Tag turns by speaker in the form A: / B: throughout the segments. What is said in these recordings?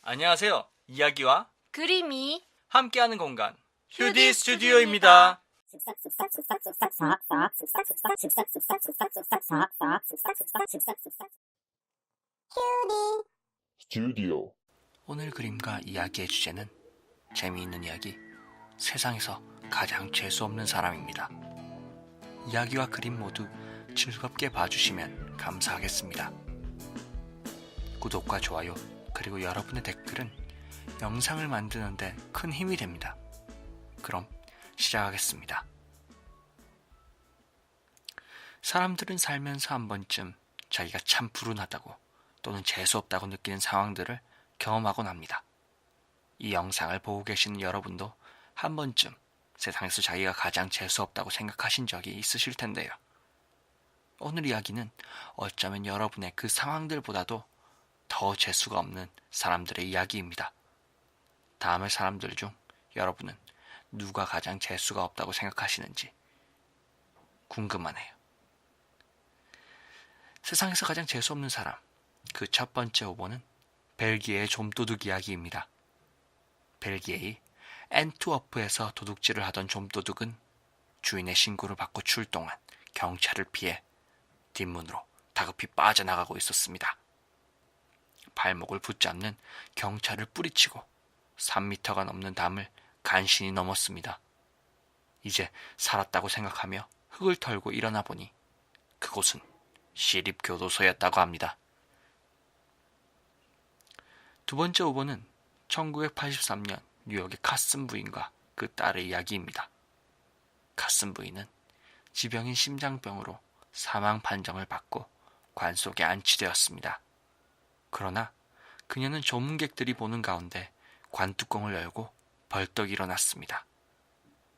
A: 안녕하세요. 이야기와
B: 그림이
A: 함께하는 공간 휴디 스튜디오입니다.
C: 스튜디오.
A: 오늘 그림과 이야기의 주제는 재미있는 이야기, 세상에서 가장 재수없는 사람입니다. 이야기와 그림 모두 즐겁게 봐주시면 감사하겠습니다. 구독과 좋아요 그리고 여러분의 댓글은 영상을 만드는데 큰 힘이 됩니다. 그럼 시작하겠습니다. 사람들은 살면서 한 번쯤 자기가 참 불운하다고 또는 재수없다고 느끼는 상황들을 경험하곤 합니다. 이 영상을 보고 계시는 여러분도 한 번쯤 세상에서 자기가 가장 재수없다고 생각하신 적이 있으실 텐데요. 오늘 이야기는 어쩌면 여러분의 그 상황들보다도 더 재수가 없는 사람들의 이야기입니다. 다음의 사람들 중 여러분은 누가 가장 재수가 없다고 생각하시는지 궁금하네요. 세상에서 가장 재수 없는 사람, 그 첫 번째 후보는 벨기에의 좀도둑 이야기입니다. 벨기에의 앤트워프에서 도둑질을 하던 좀도둑은 주인의 신고를 받고 출동한 경찰을 피해 뒷문으로 다급히 빠져나가고 있었습니다. 발목을 붙잡는 경찰을 뿌리치고 3미터가 넘는 담을 간신히 넘었습니다. 이제 살았다고 생각하며 흙을 털고 일어나 보니 그곳은 시립교도소였다고 합니다. 두 번째 후보는 1983년 뉴욕의 카슨 부인과 그 딸의 이야기입니다. 카슨 부인은 지병인 심장병으로 사망 판정을 받고 관속에 안치되었습니다. 그러나 그녀는 조문객들이 보는 가운데 관뚜껑을 열고 벌떡 일어났습니다.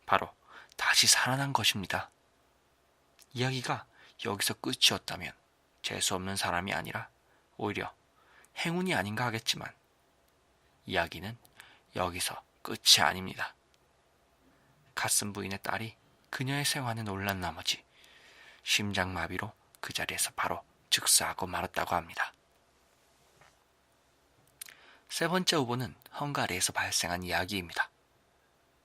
A: 바로 다시 살아난 것입니다. 이야기가 여기서 끝이었다면 재수없는 사람이 아니라 오히려 행운이 아닌가 하겠지만 이야기는 여기서 끝이 아닙니다. 카슨 부인의 딸이 그녀의 생활에 놀란 나머지 심장마비로 그 자리에서 바로 즉사하고 말았다고 합니다. 세 번째 후보는 헝가리에서 발생한 이야기입니다.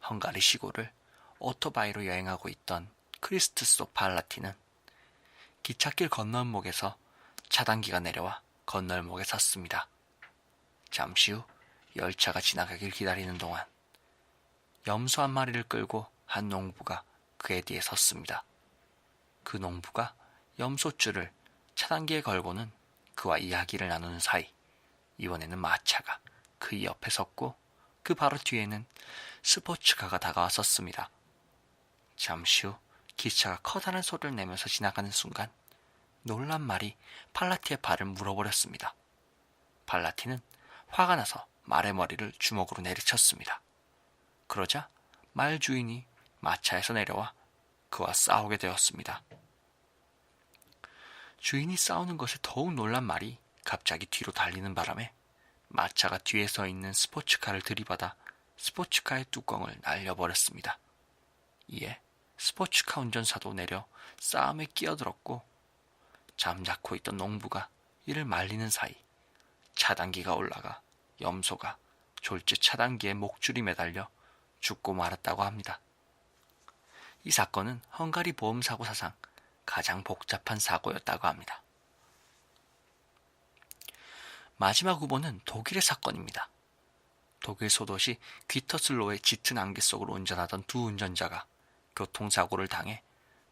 A: 헝가리 시골을 오토바이로 여행하고 있던 크리스트소 팔라티는 기찻길 건널목에서 차단기가 내려와 건널목에 섰습니다. 잠시 후 열차가 지나가길 기다리는 동안 염소 한 마리를 끌고 한 농부가 그의 뒤에 섰습니다. 그 농부가 염소줄을 차단기에 걸고는 그와 이야기를 나누는 사이 이번에는 마차가 그 옆에 섰고 그 바로 뒤에는 스포츠카가 다가와 섰습니다. 잠시 후 기차가 커다란 소리를 내면서 지나가는 순간 놀란 말이 팔라티의 발을 물어버렸습니다. 팔라티는 화가 나서 말의 머리를 주먹으로 내리쳤습니다. 그러자 말 주인이 마차에서 내려와 그와 싸우게 되었습니다. 주인이 싸우는 것에 더욱 놀란 말이 갑자기 뒤로 달리는 바람에 마차가 뒤에 서 있는 스포츠카를 들이받아 스포츠카의 뚜껑을 날려버렸습니다. 이에 스포츠카 운전사도 내려 싸움에 끼어들었고 잠자코 있던 농부가 이를 말리는 사이 차단기가 올라가 염소가 졸지 차단기에 목줄이 매달려 죽고 말았다고 합니다. 이 사건은 헝가리 보험사고 사상 가장 복잡한 사고였다고 합니다. 마지막 후보는 독일의 사건입니다. 독일 소도시 귀터슬로의 짙은 안개 속으로 운전하던 두 운전자가 교통사고를 당해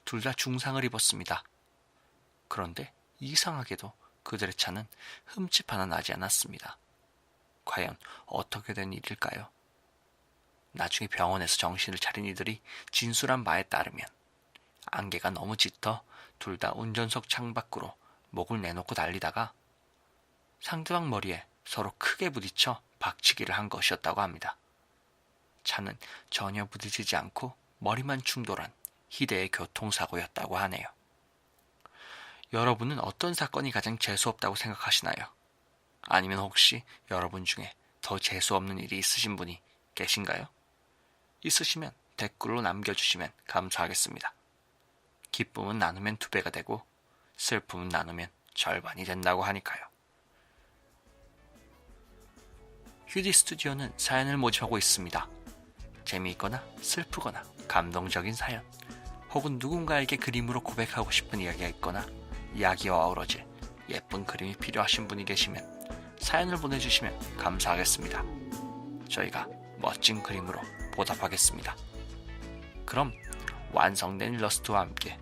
A: 둘 다 중상을 입었습니다. 그런데 이상하게도 그들의 차는 흠집 하나 나지 않았습니다. 과연 어떻게 된 일일까요? 나중에 병원에서 정신을 차린 이들이 진술한 바에 따르면 안개가 너무 짙어 둘 다 운전석 창밖으로 목을 내놓고 달리다가 상대방 머리에 서로 크게 부딪혀 박치기를 한 것이었다고 합니다. 차는 전혀 부딪히지 않고 머리만 충돌한 희대의 교통사고였다고 하네요. 여러분은 어떤 사건이 가장 재수없다고 생각하시나요? 아니면 혹시 여러분 중에 더 재수없는 일이 있으신 분이 계신가요? 있으시면 댓글로 남겨주시면 감사하겠습니다. 기쁨은 나누면 2배가 되고 슬픔은 나누면 절반이 된다고 하니까요. 휴디 스튜디오는 사연을 모집하고 있습니다. 재미있거나 슬프거나 감동적인 사연, 혹은 누군가에게 그림으로 고백하고 싶은 이야기가 있거나 이야기와 어우러질 예쁜 그림이 필요하신 분이 계시면 사연을 보내주시면 감사하겠습니다. 저희가 멋진 그림으로 보답하겠습니다. 그럼 완성된 일러스트와 함께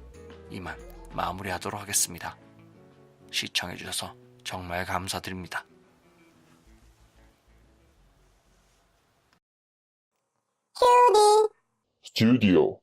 A: 이만 마무리하도록 하겠습니다. 시청해주셔서 정말 감사드립니다.
B: 스튜디오